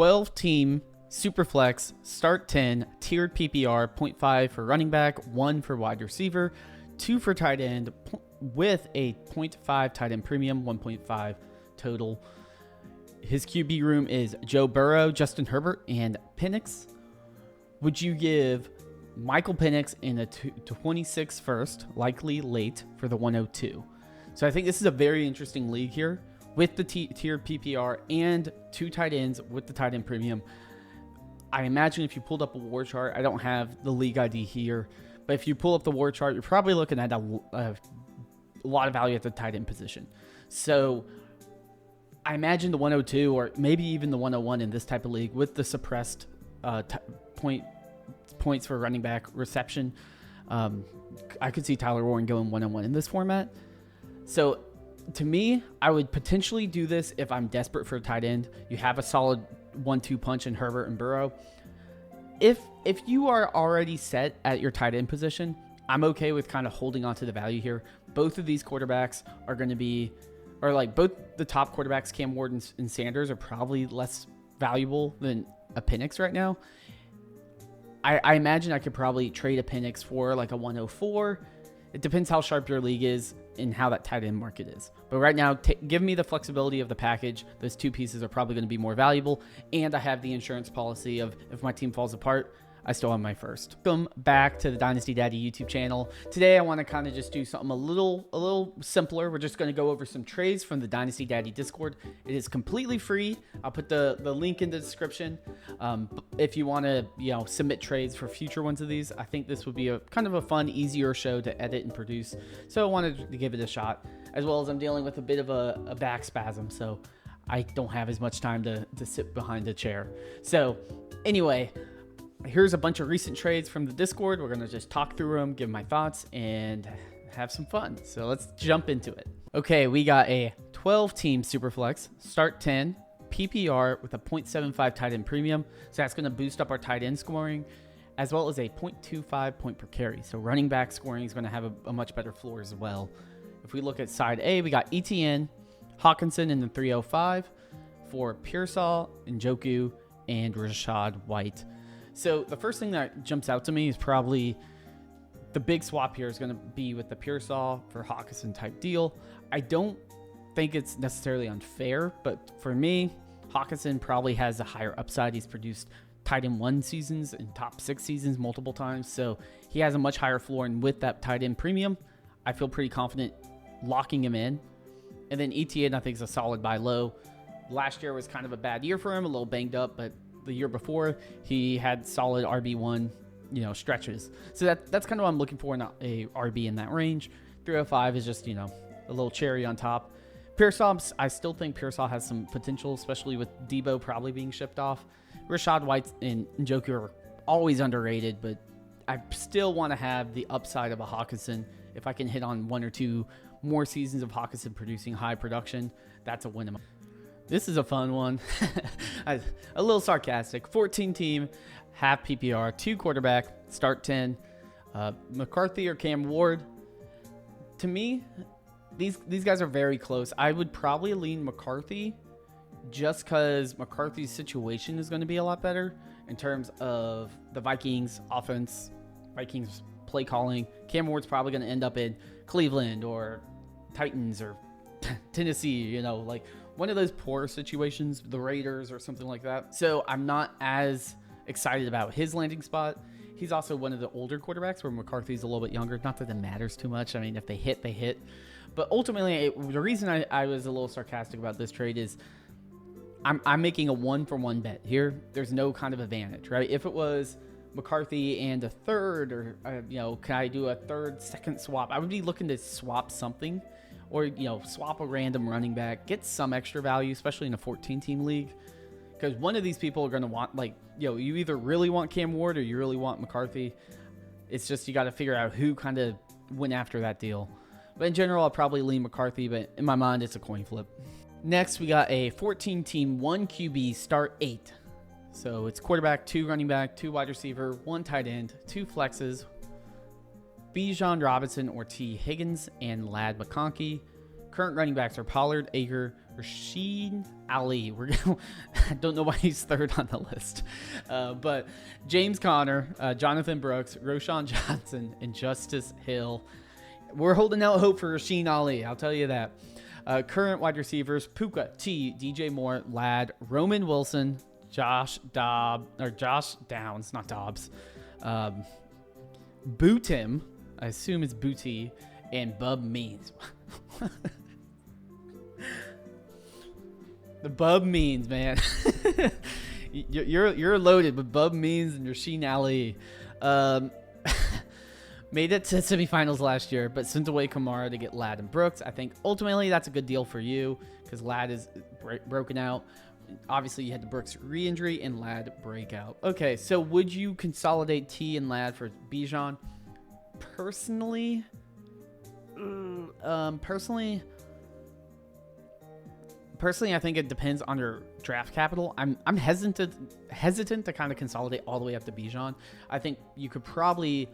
12-team Superflex, start 10, tiered PPR, 0.5 for running back, 1 for wide receiver, 2 for tight end, with a 0.5 tight end premium, 1.5 total. His QB room is Joe Burrow, Justin Herbert, and Penix. Would you give Michael Penix in a 26 first, likely late, for the 102? So I think this is a very interesting league here with the tiered PPR and 2 tight ends with the tight end premium. I imagine if you pulled up a war chart, I don't have the league ID here, but if you pull up the war chart, you're probably looking at a lot of value at the tight end position. So I imagine the 102 or maybe even the 101 in this type of league with the suppressed points for running back reception. I could see Tyler Warren going 101 in this format. So to me, I would potentially do this if I'm desperate for a tight end. You have a solid 1-2 punch in Herbert and Burrow. If you are already set at your tight end position, I'm okay with kind of holding on to the value here. Both of these quarterbacks are going to be, or like both the top quarterbacks, Cam Ward and Sanders, are probably less valuable than a Penix right now. I imagine I could probably trade a Penix for like a 104. It depends how sharp your league is and how that tight end market is. But right now, give me the flexibility of the package. Those 2 pieces are probably going to be more valuable. And I have the insurance policy of if my team falls apart, I still have my first. Welcome back to the Dynasty Daddy YouTube channel. Today, I want to kind of just do something a little simpler. We're just going to go over some trades from the Dynasty Daddy Discord. It is completely free. I'll put the link in the description. If you want to, submit trades for future ones of these, I think this would be a kind of a fun, easier show to edit and produce. So I wanted to give it a shot, as well as I'm dealing with a bit of a back spasm, so I don't have as much time to sit behind a chair. So anyway, here's a bunch of recent trades from the Discord. We're going to just talk through them, give my thoughts, and have some fun. So let's jump into it. Okay, we got a 12-team Superflex, start 10, PPR with a 0.75 tight end premium. So that's going to boost up our tight end scoring, as well as a 0.25 point per carry. So running back scoring is going to have a much better floor as well. If we look at side A, we got ETN, Hockenson in the 305 for Pearsall, Njoku, and Rashad White. So the first thing that jumps out to me is probably the big swap here is going to be with the Pearsall for Hockenson type deal. I don't think it's necessarily unfair, but for me, Hockenson probably has a higher upside. He's produced tight end 1 seasons and top 6 seasons multiple times, so he has a much higher floor, and with that tight end premium, I feel pretty confident locking him in. And then ETN, I think, is a solid buy low. Last year was kind of a bad year for him, a little banged up, but the year before, he had solid RB1, stretches. So that's kind of what I'm looking for in a RB in that range. 305 is just, a little cherry on top. Pearsall, I still think Pearsall has some potential, especially with Debo probably being shipped off. Rashad White and Njoku are always underrated, but I still want to have the upside of a Hockenson. If I can hit on 1 or 2 more seasons of Hockenson producing high production, that's a win. This is a fun one. A little sarcastic. 14-team, half PPR, 2 quarterback, start 10. McCarthy or Cam Ward. To me, these guys are very close. I would probably lean McCarthy just because McCarthy's situation is going to be a lot better in terms of the Vikings offense, Vikings play calling. Cam Ward's probably going to end up in Cleveland or Titans or Tennessee, like one of those poor situations, the Raiders or something like that. So I'm not as excited about his landing spot. He's also one of the older quarterbacks where McCarthy's a little bit younger. Not that it matters too much. I mean, if they hit, they hit. But ultimately, the reason I was a little sarcastic about this trade is I'm making a 1-for-1 bet here. There's no kind of advantage, right? If it was McCarthy and a third, or can I do a third, second swap? I would be looking to swap something, or swap a random running back, get some extra value, especially in a 14-team league, because one of these people are going to want, you either really want Cam Ward or you really want McCarthy. It's just you got to figure out who kind of went after that deal. But in general, I'll probably lean McCarthy, but in my mind, it's a coin flip. Next, we got a 14-team, 1 QB, start 8. So it's quarterback, 2 running back, 2 wide receiver, 1 tight end, 2 flexes, Bijan Robinson or T. Higgins and Lad McConkey, Current running backs are Pollard, Ager, Rasheen Ali. I don't know why he's third on the list. But James Conner, Jonathan Brooks, Roshan Johnson, and Justice Hill. We're holding out hope for Rasheen Ali, I'll tell you that. Current wide receivers, Puka, T, DJ Moore, Ladd, Roman Wilson, Josh Downs, not Dobbs. Bootim, I assume it's Booty, and Bub Means. The Bub Means, man. You're loaded with Bub Means and Rasheen Ali. Made it to semifinals last year, but sent away Kamara to get Ladd and Brooks. I think ultimately that's a good deal for you because Ladd is broken out. Obviously, you had the Brooks re-injury and Ladd breakout. Okay, so would you consolidate T and Ladd for Bijan? Personally, I think it depends on your draft capital. I'm hesitant to kind of consolidate all the way up to Bijan. I think you could probably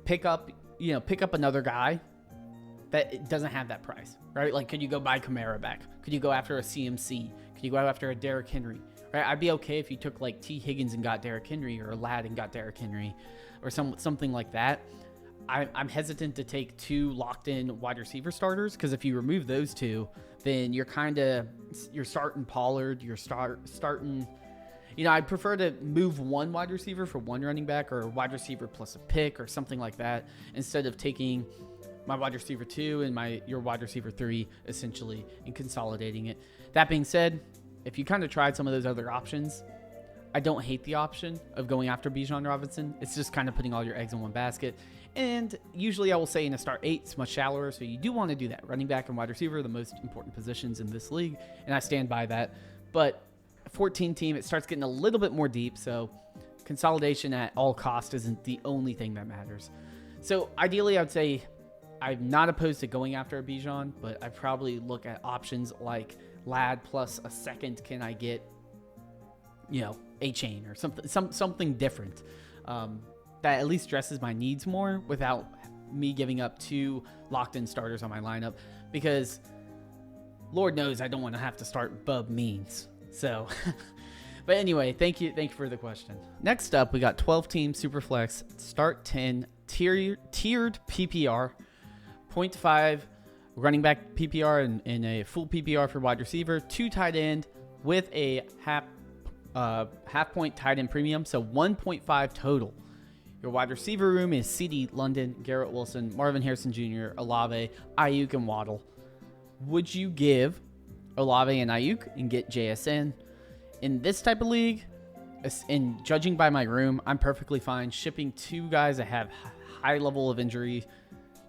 pick up another guy that doesn't have that price, right? Like, could you go buy Kamara back? Could you go after a CMC? Could you go after a Derrick Henry? Right? I'd be okay if you took like T. Higgins and got Derrick Henry, or a Ladd and got Derrick Henry, or something like that. I'm hesitant to take two locked-in wide receiver starters because if you remove those two, then you're starting Pollard, you're starting. I'd prefer to move one wide receiver for one running back, or a wide receiver plus a pick or something like that, instead of taking my wide receiver 2 and your wide receiver 3 essentially and consolidating it. That being said, if you kind of tried some of those other options, I don't hate the option of going after Bijan Robinson. It's just kind of putting all your eggs in one basket. And usually I will say in a start 8, it's much shallower, so you do want to do that. Running back and wide receiver are the most important positions in this league, and I stand by that. But 14 team, it starts getting a little bit more deep, so consolidation at all cost isn't the only thing that matters. So ideally, I would say I'm not opposed to going after a Bijan, but I probably look at options like Ladd plus a second. Can I get, a chain or something different that at least dresses my needs more without me giving up 2 locked-in starters on my lineup, because Lord knows I don't want to have to start Bub Means. So, but anyway, thank you for the question. Next up, we got 12-team Superflex, start 10, tiered PPR, 0.5 running back PPR and a full PPR for wide receiver, 2 tight end with a half point tight end premium, so 1.5 total. Your wide receiver room is CD, London, Garrett Wilson, Marvin Harrison Jr., Olave, Aiyuk, and Waddle. Would you give Olave and Aiyuk and get JSN? In this type of league, and judging by my room, I'm perfectly fine shipping 2 guys that have high level of injury,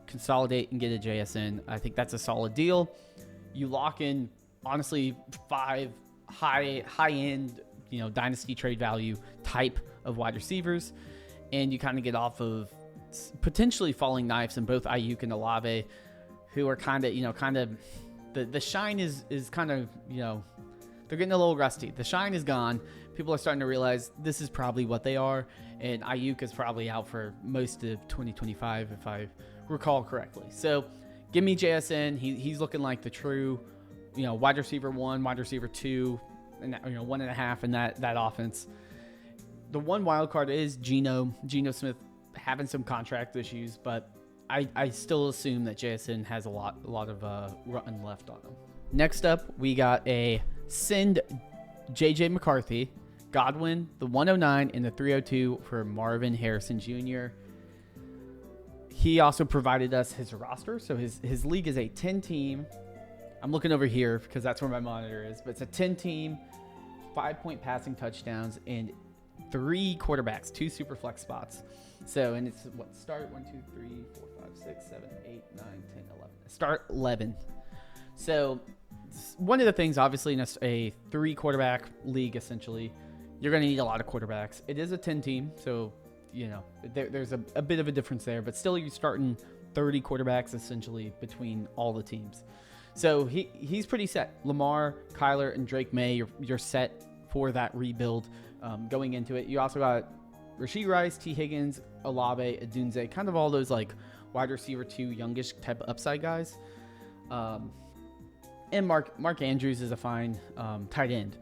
consolidate and get a JSN. I think that's a solid deal. You lock in, honestly, 5 high-end, dynasty trade value type of wide receivers, and you kind of get off of potentially falling knives in both Aiyuk and Olave, who are kind of the shine is kind of, they're getting a little rusty. The shine is gone. People are starting to realize this is probably what they are, and Aiyuk is probably out for most of 2025 if I recall correctly. So give me JSN. He's looking like the true, wide receiver 1, wide receiver 2, and 1.5 in that offense. The one wild card is Geno Smith having some contract issues, but I still assume that JSN has a lot of run left on him. Next up, we got a send JJ McCarthy, Godwin, the 109 and the 302 for Marvin Harrison Jr. He also provided us his roster, so his league is a 10-team. I'm looking over here because that's where my monitor is, but it's a 10-team, 5-point passing touchdowns, and 3 quarterbacks, 2 super flex spots. So, and it's start 1, 2, 3, 4, 5, 6, 7, 8, 9, 10, 11. Start 11. So, one of the things, obviously, in a 3 quarterback league, essentially, you're going to need a lot of quarterbacks. It is a 10-team, so, there's a bit of a difference there, but still you're starting 30 quarterbacks, essentially, between all the teams. So, he's pretty set. Lamar, Kyler, and Drake May, you're set for that rebuild going into it. You also got Rashee Rice, T. Higgins, Olave, Adunze, kind of all those like wide receiver 2, youngish type of upside guys. And Mark Andrews is a fine tight end.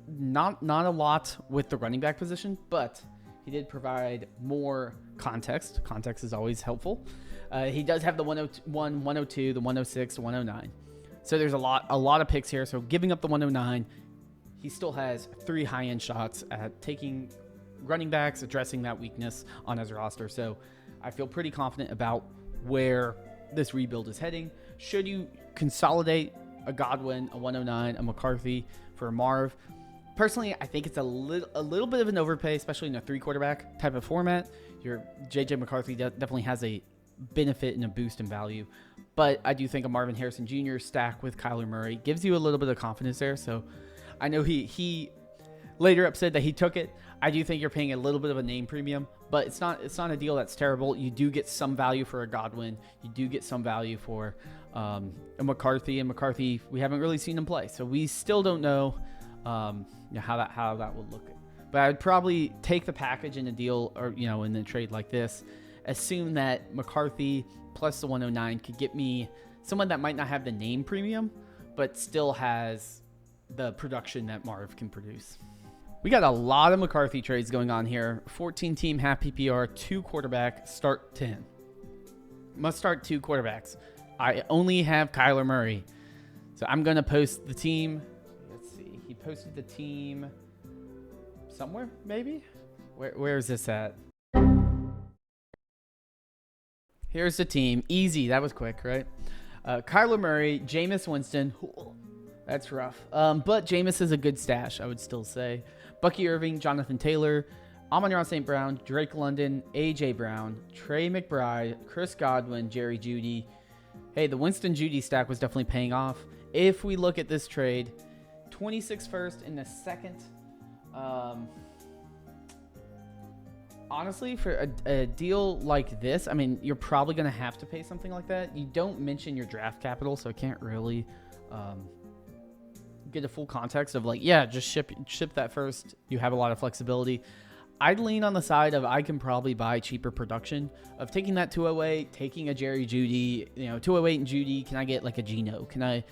Not a lot with the running back position, but he did provide more context. Context is always helpful. He does have the 101, 102, the 106, the 109. So there's a lot of picks here. So giving up the 109, he still has 3 high-end shots at taking running backs, addressing that weakness on his roster. So I feel pretty confident about where this rebuild is heading. Should you consolidate a Godwin, a 109, a McCarthy for a Marv? Personally, I think it's a little bit of an overpay, especially in a 3-quarterback type of format. Your JJ McCarthy definitely has a benefit and a boost in value. But I do think a Marvin Harrison Jr. stack with Kyler Murray gives you a little bit of confidence there. So I know he later up said that he took it. I do think you're paying a little bit of a name premium, but it's not a deal that's terrible. You do get some value for a Godwin. You do get some value for a McCarthy. And McCarthy, we haven't really seen him play, so we still don't know how that will look. But I'd probably take the package in a deal, or in a trade like this. Assume that McCarthy plus the 109 could get me someone that might not have the name premium, but still has the production that Marv can produce. We got a lot of McCarthy trades going on here. 14-team half PPR, 2-quarterback, start 10. Must start 2 quarterbacks. I only have Kyler Murray. So I'm going to post the team. Let's see. He posted the team somewhere, maybe? Where is this at? Here's the team. Easy. That was quick, right? Kyler Murray, Jameis Winston. That's rough. But Jameis is a good stash, I would still say. Bucky Irving, Jonathan Taylor, Amon-Ra St. Brown, Drake London, A.J. Brown, Trey McBride, Chris Godwin, Jerry Jeudy. Hey, the Winston Jeudy stack was definitely paying off. If we look at this trade, 26 first in the second. Honestly, for a deal like this, I mean, you're probably going to have to pay something like that. You don't mention your draft capital, so I can't really get a full context of just ship that first. You have a lot of flexibility. I'd lean on the side of I can probably buy cheaper production of taking that 208, taking a Jerry Jeudy, 208 and Jeudy. Can I get like a Geno? Can I,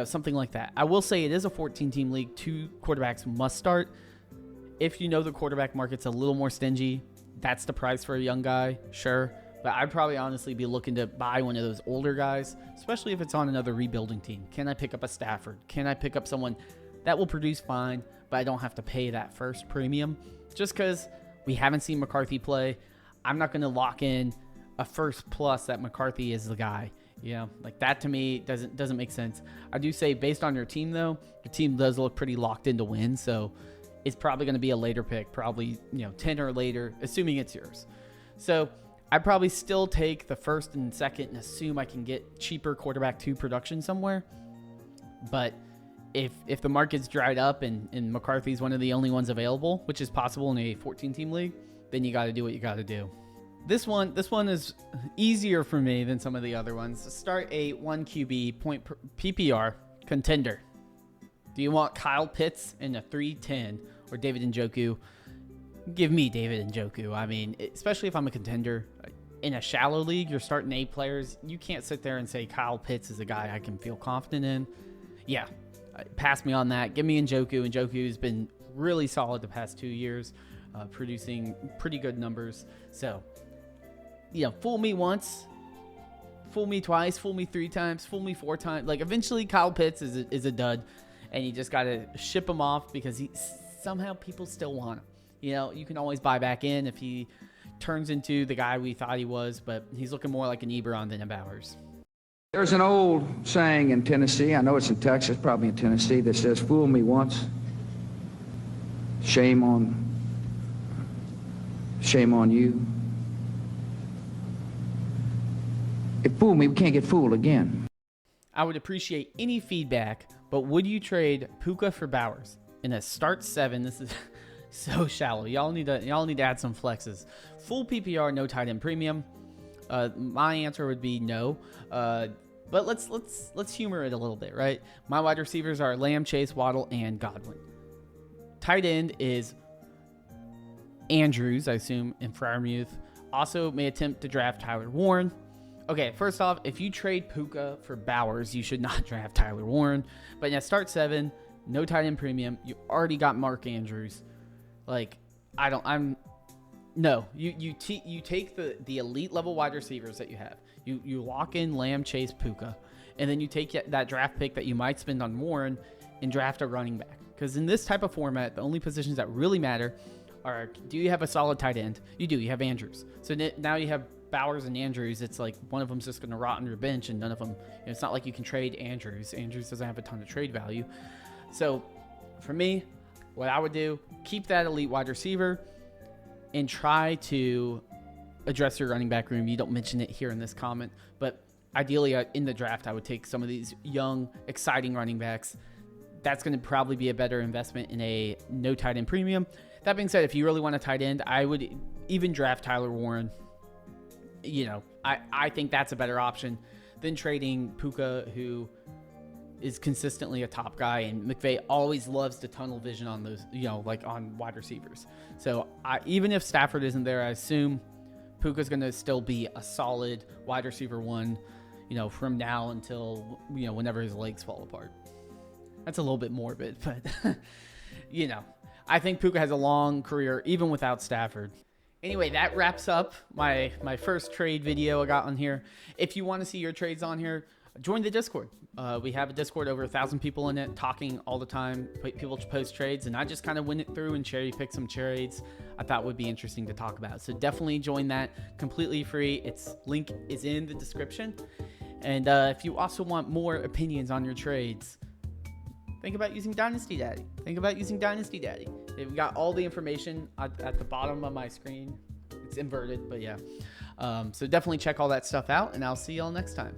something like that? I will say it is a 14-team league. 2 quarterbacks must start. If the quarterback market's a little more stingy, that's the price for a young guy, sure. But I'd probably honestly be looking to buy one of those older guys, especially if it's on another rebuilding team. Can I pick up a Stafford? Can I pick up someone that will produce fine, but I don't have to pay that first premium? Just because we haven't seen McCarthy play, I'm not going to lock in a first plus that McCarthy is the guy. That to me doesn't make sense. I do say based on your team, though, your team does look pretty locked in to win, so it's probably going to be a later pick, probably 10 or later, assuming it's yours. So I'd probably still take the first and second and assume I can get cheaper quarterback 2 production somewhere. But if the market's dried up and McCarthy's one of the only ones available, which is possible in a 14-team league, then you got to do what you got to do. This one is easier for me than some of the other ones. Start a 1 QB point PPR contender. Do you want Kyle Pitts in a 3-10 or David Njoku? Give me David Njoku. I mean, especially if I'm a contender. In a shallow league, you're starting 8 players. You can't sit there and say Kyle Pitts is a guy I can feel confident in. Yeah, pass me on that. Give me Njoku. Njoku's been really solid the past 2 years, producing pretty good numbers. So, fool me once, fool me twice, fool me 3 times, fool me 4 times. Eventually Kyle Pitts is a dud, and you just got to ship him off because somehow people still want him. You can always buy back in if he turns into the guy we thought he was, but he's looking more like an Ebron than a Bowers. There's an old saying in Tennessee, I know it's in Texas, probably in Tennessee, that says, fool me once, shame on you. If fool me, we can't get fooled again. I would appreciate any feedback, but would you trade Puka for Bowers in a start 7? This is so shallow. Y'all need to add some flexes. Full PPR, no tight end premium. My answer would be no. But let's humor it a little bit, right? My wide receivers are Lamb, Chase, Waddle, and Godwin. Tight end is Andrews, I assume, in Freiermuth. also may attempt to draft Tyler Warren. Okay, first off, if you trade Puka for Bowers, you should not draft Tyler Warren. But yeah, start 7, no tight end premium. You already got Mark Andrews. Like, you take the elite level wide receivers that you have. You lock in Lamb, Chase, Puka, and then you take that draft pick that you might spend on Warren and draft a running back. Because in this type of format, the only positions that really matter are, do you have a solid tight end? You do. You have Andrews. So now you have Bowers and Andrews. It's like one of them's just going to rot on your bench, and none of them. It's not like you can trade Andrews. Andrews doesn't have a ton of trade value. So for me, what I would do, keep that elite wide receiver and try to address your running back room. You don't mention it here in this comment, but ideally in the draft, I would take some of these young, exciting running backs. That's going to probably be a better investment in a no tight end premium. That being said, if you really want a tight end, I would even draft Tyler Warren. I think that's a better option than trading Puka, who is consistently a top guy, and McVay always loves to tunnel vision on those, like on wide receivers. So even if Stafford isn't there, I assume Puka's going to still be a solid wide receiver 1, from now until, whenever his legs fall apart. That's a little bit morbid, but, I think Puka has a long career, even without Stafford. Anyway, that wraps up my first trade video I got on here. If you want to see your trades on here, join the Discord. We have a Discord, over 1,000 people in it, talking all the time. People post trades, and I just kind of went it through and cherry pick some trades I thought would be interesting to talk about. So definitely join that, completely free. Its link is in the description. And if you also want more opinions on your trades, think about using Dynasty Daddy. They've got all the information at the bottom of my screen. It's inverted, but yeah. So definitely check all that stuff out, and I'll see y'all next time.